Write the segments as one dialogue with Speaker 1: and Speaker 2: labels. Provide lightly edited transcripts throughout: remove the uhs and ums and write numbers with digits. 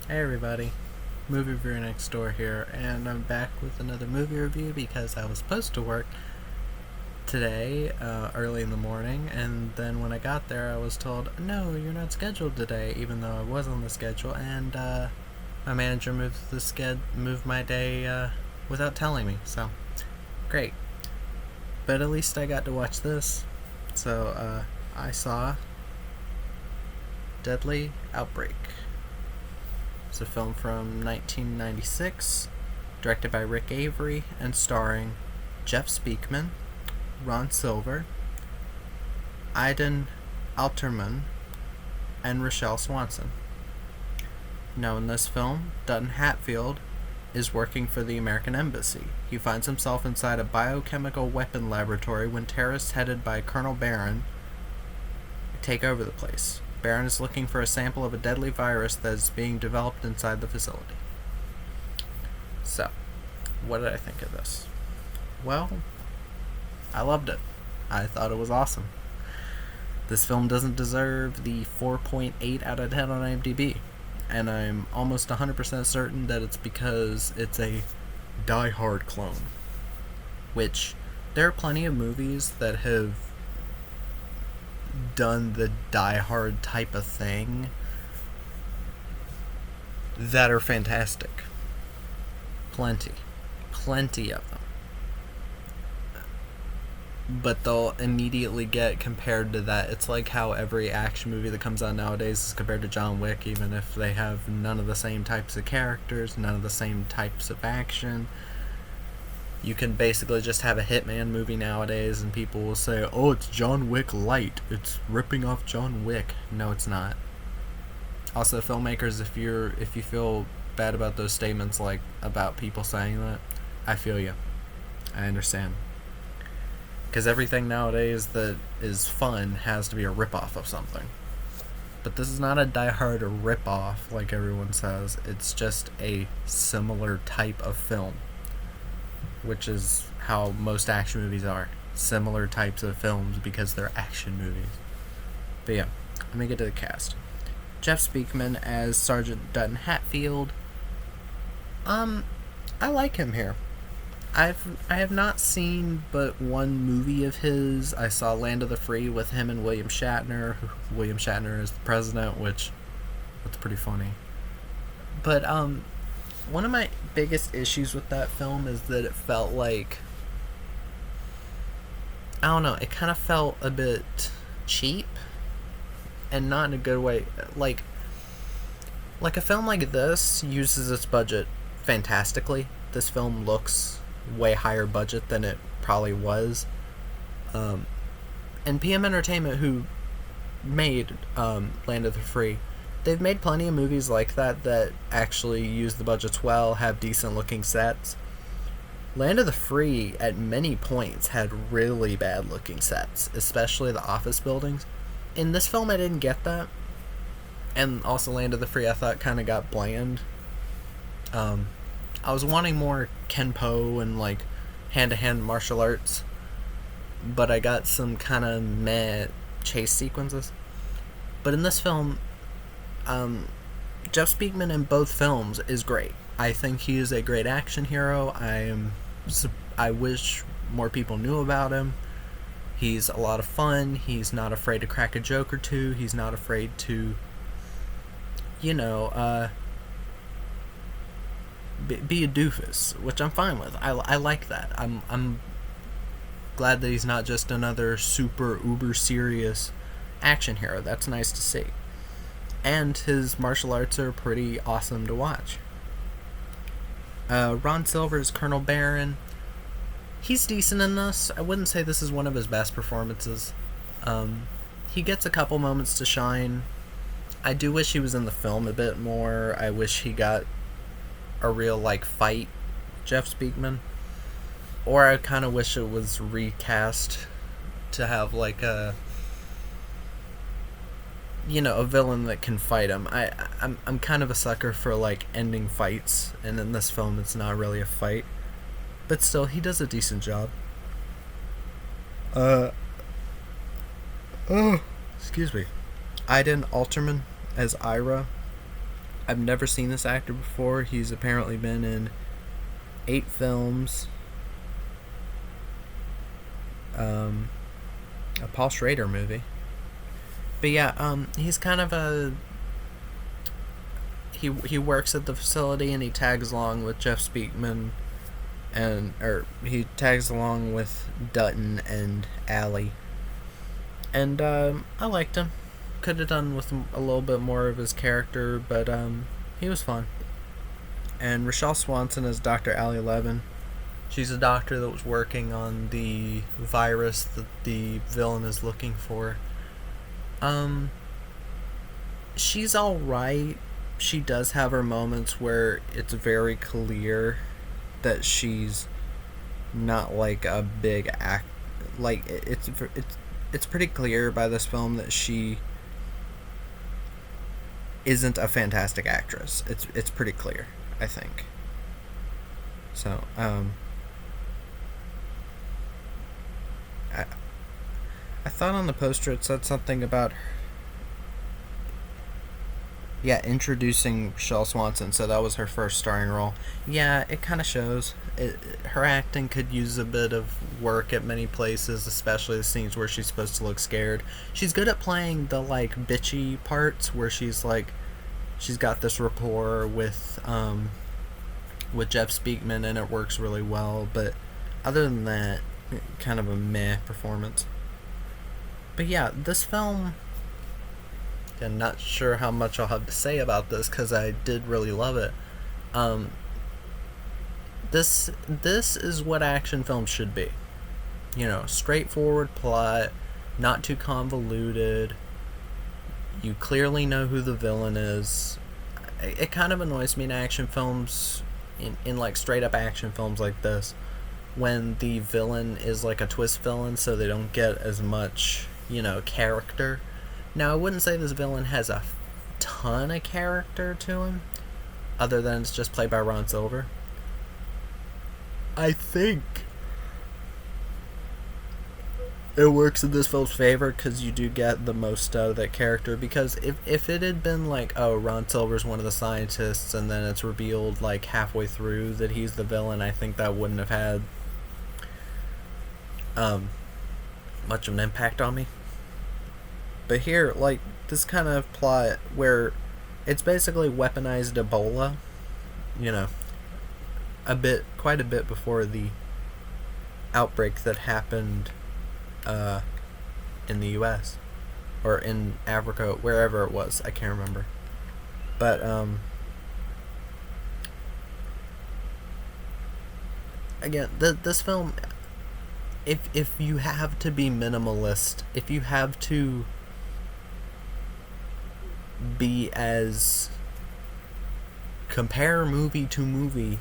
Speaker 1: Hey everybody, Movie Reviewer Next Door here, and I'm back with another movie review because I was supposed to work today early in the morning, and then when I got there I was told, no, you're not scheduled today, even though I was on the schedule, and my manager moved my day without telling me, so great. But at least I got to watch this, so I saw Deadly Outbreak. It's a film from 1996, directed by Rick Avery and starring Jeff Speakman, Ron Silver, Aiden Alterman, and Rochelle Swanson. Now, in this film, Dutton Hatfield is working for the American Embassy. He finds himself inside a biochemical weapon laboratory when terrorists headed by Colonel Barron take over the place. Barron is looking for a sample of a deadly virus that is being developed inside the facility. So, what did I think of this? Well, I loved it. I thought it was awesome. This film doesn't deserve the 4.8 out of 10 on IMDb, and I'm almost 100% certain that it's because it's a Die Hard clone. Which, there are plenty of movies that have done the Die Hard type of thing that are fantastic. Plenty of them. But they'll immediately get compared to that. It's like how every action movie that comes out nowadays is compared to John Wick, even if they have none of the same types of characters, none of the same types of action. You can basically just have a Hitman movie nowadays and people will say, oh, it's John Wick light. It's ripping off John Wick. No, it's not. Also, filmmakers, if you feel bad about those statements, like about people saying that, I feel you. I understand. Because everything nowadays that is fun has to be a ripoff of something. But this is not a Die Hard ripoff like everyone says. It's just a similar type of film, which is how most action movies are. Similar types of films because they're action movies. But yeah, let me get to the cast. Jeff Speakman as Sergeant Dutton Hatfield. I like him here. I have not seen but one movie of his. I saw Land of the Free with him and William Shatner. William Shatner is the president, which that's pretty funny. But one of my biggest issues with that film is that it felt like, I don't know, it kind of felt a bit cheap and not in a good way. Like a film like this uses its budget fantastically. This film looks way higher budget than it probably was. And PM Entertainment, who made Land of the Free, they've made plenty of movies like that actually use the budgets well, have decent looking sets. Land of the Free at many points had really bad looking sets, especially the office buildings. In this film I didn't get that. And also Land of the Free I thought kind of got bland. I was wanting more Kenpo and like hand-to-hand martial arts, but I got some kind of meh chase sequences. But in this film, Jeff Speakman in both films is great. I think he is a great action hero. I wish more people knew about him. He's a lot of fun. He's not afraid to crack a joke or two. He's not afraid to, be a doofus, which I'm fine with. I like that. I'm glad that he's not just another super uber serious action hero. That's nice to see. And his martial arts are pretty awesome to watch. Ron Silver is Colonel Barron. He's decent in this. I wouldn't say this is one of his best performances. He gets a couple moments to shine. I do wish he was in the film a bit more. I wish he got a real fight Jeff Speakman, or I kind of wish it was recast to have a villain that can fight him. I'm kind of a sucker for ending fights, and in this film it's not really a fight, but still he does a decent job. Excuse me. Aiden Alterman as Ira. I've never seen this actor before. He's apparently been in 8 films. A Paul Schrader movie. But yeah, he's kind of a... He works at the facility and he tags along with Jeff Speakman he tags along with Dutton and Allie. And I liked him. Could have done with a little bit more of his character, but he was fun. And Rochelle Swanson is Dr. Allie Levin. She's a doctor that was working on the virus that the villain is looking for. She's alright. She does have her moments where it's very clear that she's not like a big act. Like it's pretty clear by this film that she isn't a fantastic actress. It's pretty clear, I think. So I thought on the poster it said something about introducing Rochelle Swanson, so that was her first starring role. Yeah, it kind of shows. Her acting could use a bit of work at many places, especially the scenes where she's supposed to look scared. She's good at playing the, like, bitchy parts where she's, like, she's got this rapport with Jeff Speakman, and it works really well, but other than that, kind of a meh performance. But yeah, this film... I'm not sure how much I'll have to say about this because I did really love it. This is what action films should be. You know, straightforward plot, not too convoluted. You clearly know who the villain is. It kind of annoys me in action films, in like straight up action films like this, when the villain is like a twist villain, so they don't get as much, character. Now, I wouldn't say this villain has a ton of character to him, other than it's just played by Ron Silver. I think it works in this film's favor because you do get the most out of that character. Because if it had been like, oh, Ron Silver's one of the scientists, and then it's revealed like halfway through that he's the villain, I think that wouldn't have had much of an impact on me. But here, like, this kind of plot where it's basically weaponized Ebola, quite a bit before the outbreak that happened in the U.S. or in Africa, wherever it was, I can't remember. But again, this film, if you have to be minimalist, if you have to be as compare movie to movie,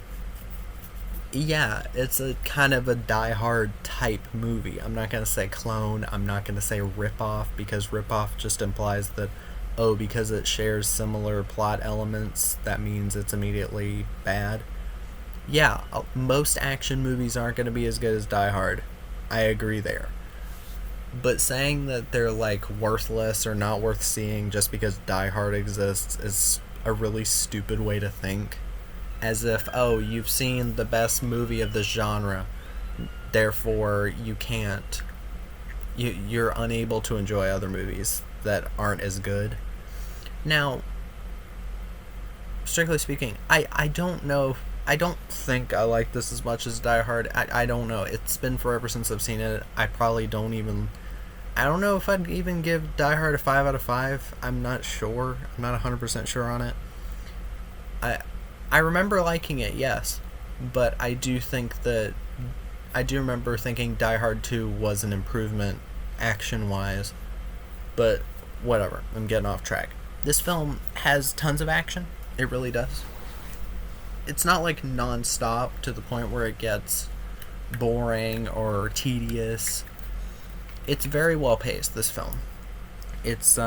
Speaker 1: it's a kind of a Die Hard type movie. I'm not going to say clone, I'm not going to say rip-off, because rip-off just implies that, because it shares similar plot elements, that means it's immediately bad. Yeah, most action movies aren't going to be as good as Die Hard. I agree there. But saying that they're like worthless or not worth seeing just because Die Hard exists is a really stupid way to think. As if, you've seen the best movie of this genre, therefore you can't. You're unable to enjoy other movies that aren't as good. Now, strictly speaking, I don't know. I don't think I like this as much as Die Hard. I don't know. It's been forever since I've seen it. I don't know if I'd even give Die Hard a 5 out of 5. I'm not sure. I'm not 100% sure on it. I remember liking it, yes. But I do remember thinking Die Hard 2 was an improvement action-wise. But whatever. I'm getting off track. This film has tons of action. It really does. It's not like non-stop to the point where it gets boring or tedious. It's very well paced, this film. It's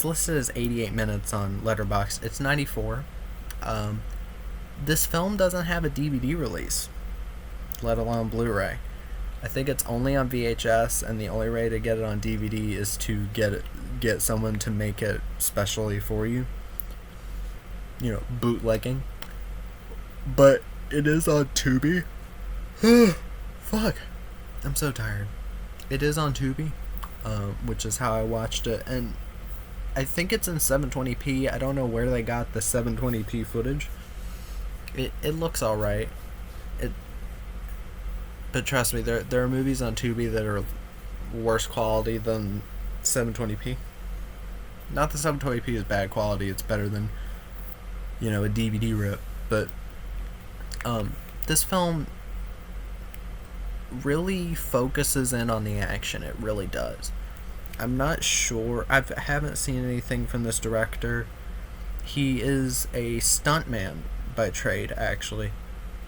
Speaker 1: listed as 88 minutes on Letterboxd. It's 94. This film doesn't have a DVD release, let alone Blu-ray. I think it's only on VHS, and the only way to get it on DVD is to get someone to make it specially for you. bootlegging. But it is on Tubi. Fuck. I'm so tired. It is on Tubi, which is how I watched it. And I think it's in 720p. I don't know where they got the 720p footage. It looks alright. But trust me, there are movies on Tubi that are worse quality than 720p. Not that 720p is bad quality, it's better than, a DVD rip. But this film really focuses in on the action. It really does. I'm not sure. I haven't seen anything from this director. He is a stuntman by trade, actually.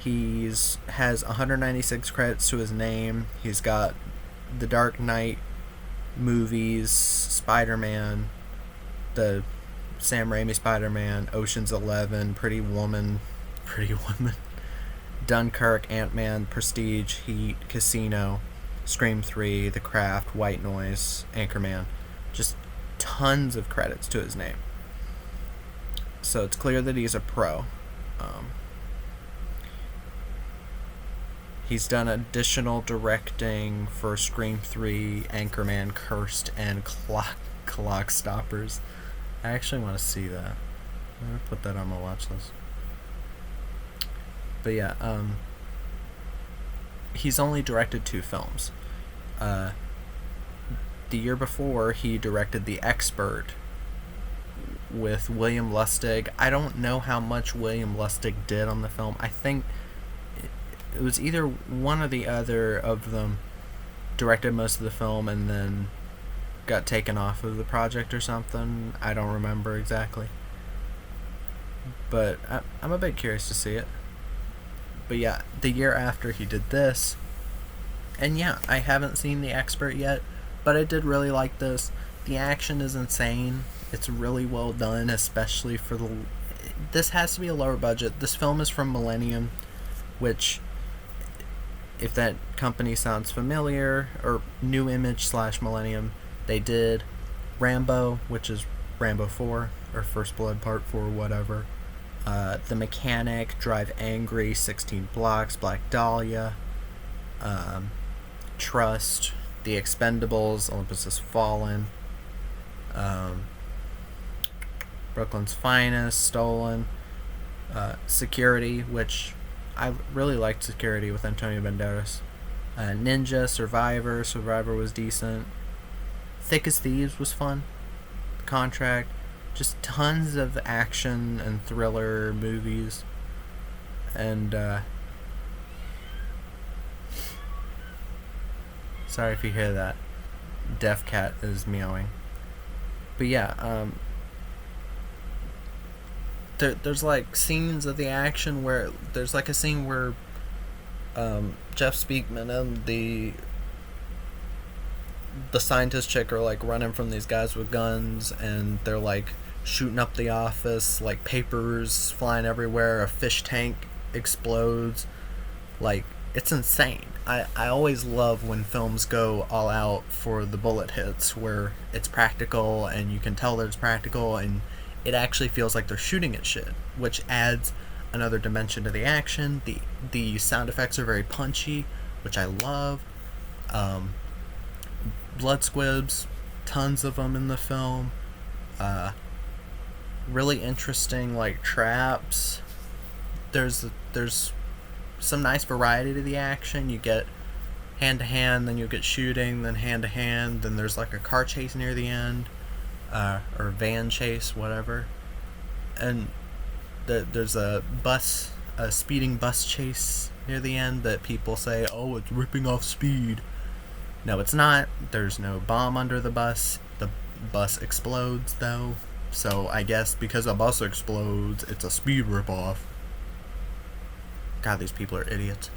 Speaker 1: Has 196 credits to his name. He's got the Dark Knight movies, Spider-Man, the Sam Raimi Spider-Man, Ocean's 11, Pretty Woman, Dunkirk, Ant-Man, Prestige, Heat, Casino, Scream 3, The Craft, White Noise, Anchorman. Just tons of credits to his name. So it's clear that he's a pro. He's done additional directing for Scream 3, Anchorman, Cursed, and Clock Stoppers. I actually want to see that. I'm going to put that on my watch list. But yeah, he's only directed 2 films. The year before, he directed The Expert with William Lustig. I don't know how much William Lustig did on the film. I think it was either one or the other of them directed most of the film and then got taken off of the project or something. I don't remember exactly. But I'm a bit curious to see it. But yeah, the year after he did this. And yeah, I haven't seen The Expert yet, but I did really like this. The action is insane. It's really well done, especially for the... This has to be a lower budget. This film is from Millennium, which, if that company sounds familiar, or New Image / Millennium, they did Rambo, which is Rambo 4, or First Blood Part 4, whatever. The Mechanic, Drive Angry, 16 Blocks, Black Dahlia, Trust, The Expendables, Olympus Has Fallen, Brooklyn's Finest, Stolen, Security, which I really liked Security with Antonio Banderas, Ninja, Survivor was decent, Thick as Thieves was fun, The Contract, just tons of action and thriller movies, and sorry if you hear that, deaf cat is meowing. But yeah, there's like scenes of the action where there's like a scene where Jeff Speakman and the scientist chick are like running from these guys with guns, and they're like shooting up the office, like papers flying everywhere, a fish tank explodes. Like, it's insane. I always love when films go all out for the bullet hits, where it's practical and you can tell that it's practical and it actually feels like they're shooting at shit, which adds another dimension to the action. The sound effects are very punchy, which I love. Blood squibs, tons of them in the film. Really interesting, like, traps. There's some nice variety to the action. You get hand to hand, then you get shooting, then hand to hand, then there's like a car chase near the end, or van chase, whatever. And there's a speeding bus chase near the end that people say, oh, it's ripping off Speed. No, it's not. There's no bomb under the bus. The bus explodes, though. So I guess because a bus explodes, it's a Speed ripoff. God, these people are idiots.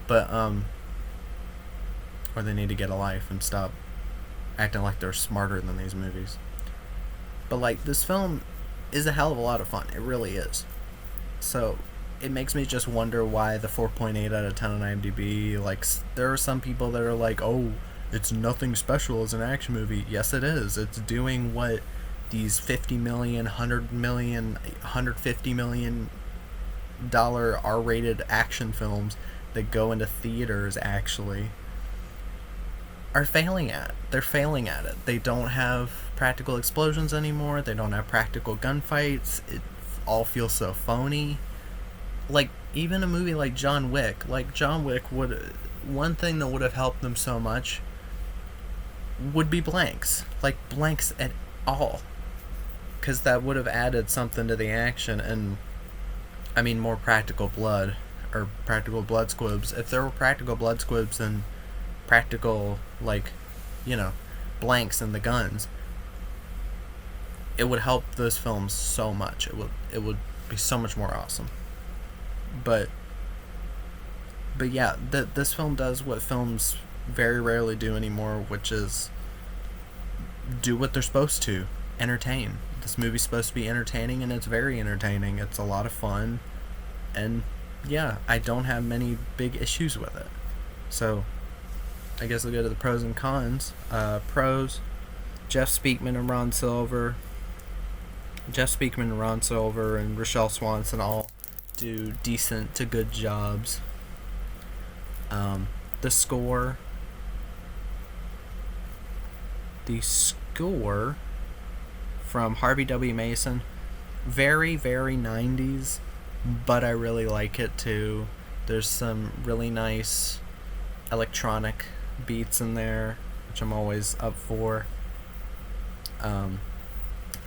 Speaker 1: But, or they need to get a life and stop acting like they're smarter than these movies. But, like, this film is a hell of a lot of fun. It really is. So, it makes me just wonder why the 4.8 out of 10 on IMDb, like, there are some people that are like, oh, it's nothing special as an action movie. Yes, it is. It's doing what these 50 million, 100 million, 150 million dollar R-rated action films that go into theaters actually are failing at. They're failing at it. They don't have practical explosions anymore. They don't have practical gunfights. It all feels so phony. Like, even a movie like John Wick. Like, John Wick would... One thing that would have helped them so much would be blanks. Like, blanks at all. Because that would have added something to the action. And, I mean, more practical blood. Or practical blood squibs. If there were practical blood squibs and practical, like, you know, blanks in the guns, it would help those films so much. It would be so much more awesome. But yeah, this film does what films very rarely do anymore, which is do what they're supposed to: entertain. This movie's supposed to be entertaining, and it's very entertaining. It's a lot of fun, and yeah, I don't have many big issues with it. So I guess I'll go to the pros and cons. Pros: Jeff Speakman and Ron Silver. Jeff Speakman and Ron Silver and Rochelle Swanson all do decent to good jobs. The score from Harvey W. Mason, very, very 90s, but I really like it too. There's some really nice electronic beats in there, which I'm always up for.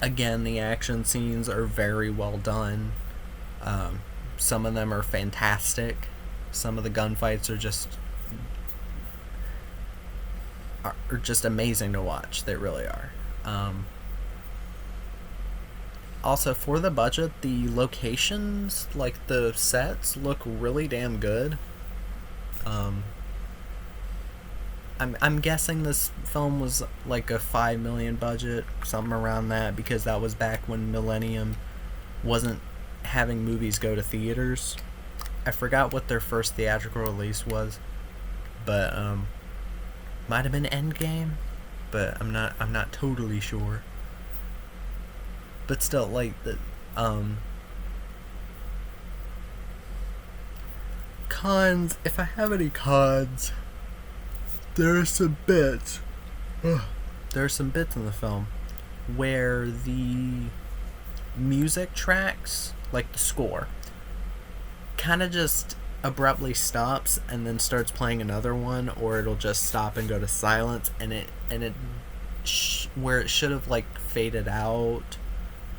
Speaker 1: Again, the action scenes are very well done. Some of them are fantastic. Some of the gunfights are just amazing to watch. They really are. Also, for the budget, the locations, like the sets, look really damn good. I'm guessing this film was like a $5 million budget, something around that, because that was back when Millennium wasn't having movies go to theaters. I forgot what their first theatrical release was, but might have been Endgame, but I'm not totally sure. But still, like, the cons, if I have any cons, there are some bits in the film where the music tracks, like the score, kind of just abruptly stops and then starts playing another one, or it'll just stop and go to silence, and it where it should have like faded out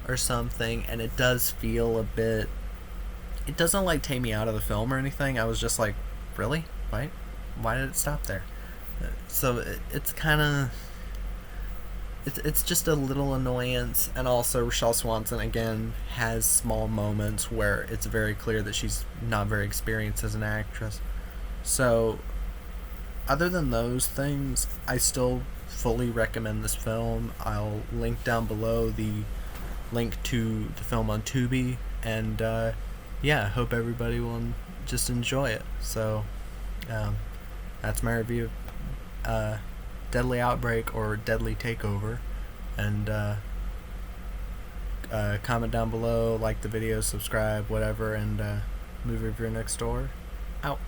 Speaker 1: or something, and it does feel a bit, it doesn't like take me out of the film or anything. I was just like, really? Why did it stop there? So it's kind of, it's just a little annoyance. And also Rochelle Swanson again has small moments where it's very clear that she's not very experienced as an actress. So other than those things, I still fully recommend this film. I'll link down below the link to the film on Tubi, and yeah, hope everybody will just enjoy it. So that's my review of Deadly Outbreak or Deadly Takeover, and comment down below, like the video, subscribe, whatever, and movie review next door out.